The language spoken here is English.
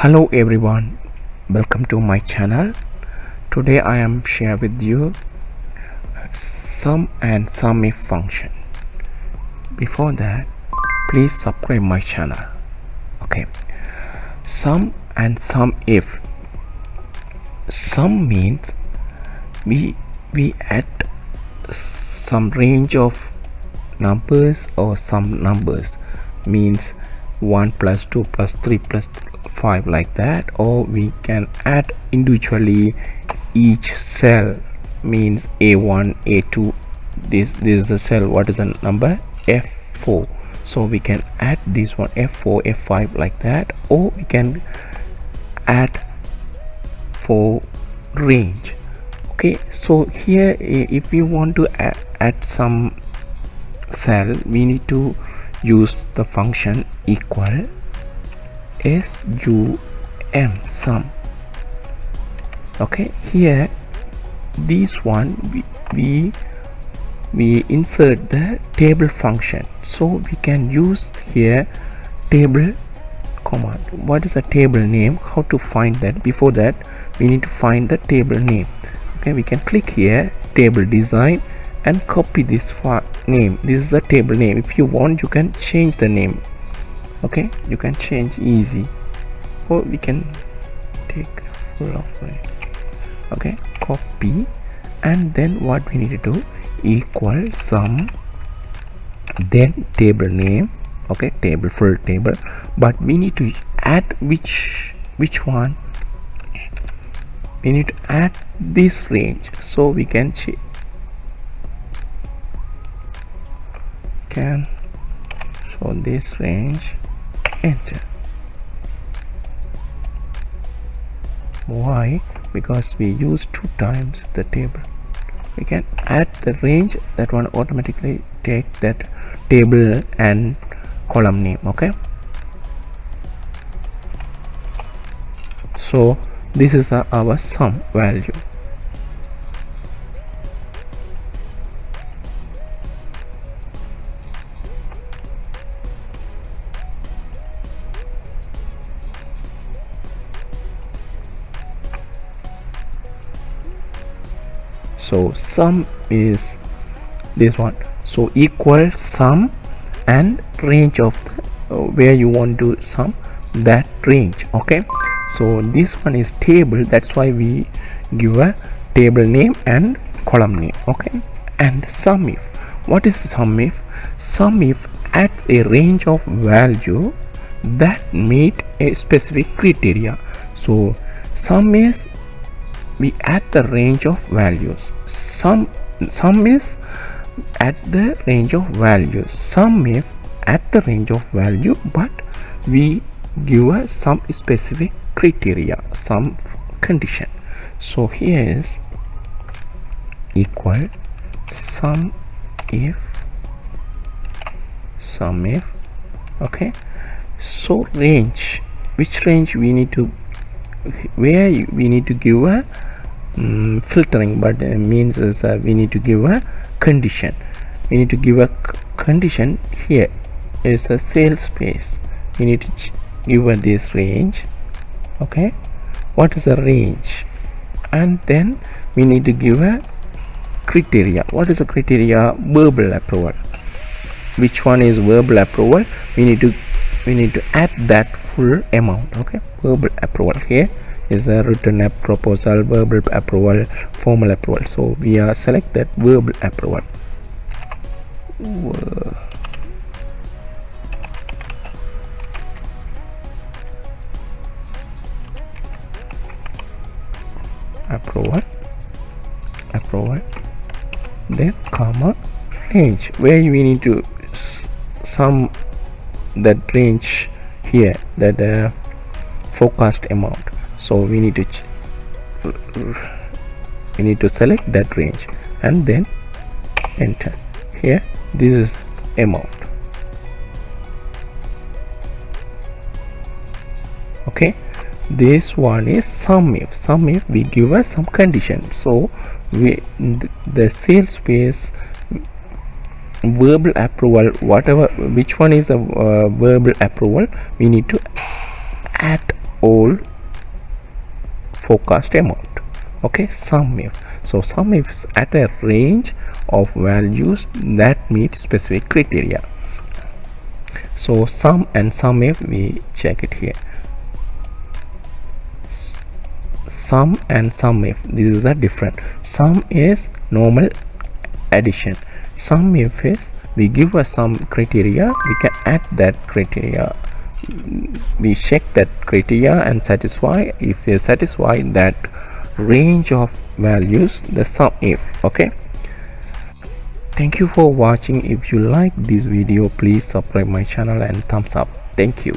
Hello everyone, welcome to my channel. Today I am share with you sum and SUMIF function. Before that, please subscribe my channel. Okay, sum and SUMIF. Sum means we add some range of numbers or some numbers, means 1 plus 2 plus 3 plus 5 like that, or we can add individually each cell, means A1 A2. This is the cell, what is the number? F4. So we can add this one F4 F5 like that, or we can add for range. Okay, so here if we want to add some cell, we need to use the function equal SUM sum. Okay, here this one we insert the table function, so we can use here table command. What is the table name? How to find that? Before that, we need to find the table name. Okay, we can click here table design and copy this name. This is the table name. If you want, you can change the name. Okay, you can change easy, or we can take full of it. Okay, copy, and then what we need to do, equal sum, then table name. Okay, table, full table, but we need to add which one. We need to add this range, so we can show this range. Enter. Why? Because we use 2 times the table. We can add the range, that one automatically take that table and column name. Okay, so this is our sum value. So sum is this one, so equal sum and range of where you want to sum that range. Okay, so this one is table, that's why we give a table name and column name. Okay, and SUMIF. What is SUMIF? SUMIF adds a range of value that meet a specific criteria. So sum is we add the range of values. Sum is at the range of values. SUMIF at the range of value, but we give some specific criteria, some condition. So here is equal SUMIF. Okay, so range, which range we need to, where we need to give a filtering, but means is we need to give a condition. We need to give a condition. Here is a sales space. We need to give this range. Okay, what is the range? And then we need to give a criteria. What is the criteria? Verbal approval. Which one is verbal approval? We need to add that full amount. Okay, verbal approval. Here is a written proposal, verbal approval, formal approval. So we are select that verbal approval. Approval, then comma range, where we need to sum that range here, that forecast amount. So we need to select that range and then enter. Here this is amount. Okay, this one is SUMIF. We give us some condition. So the sales space, verbal approval, whatever, which one is a verbal approval, we need to add all forecast amount. Okay, SUMIF. So SUMIF is at a range of values that meet specific criteria. So SUM and SUMIF, we check it here. SUM and SUMIF, this is a different. SUM is normal addition. SUMIF is we give us some criteria, we can add that criteria, we check that criteria and satisfy. If they satisfy that range of values, the SUMIF. Okay, thank you for watching. If you like this video, please subscribe my channel and thumbs up. Thank you.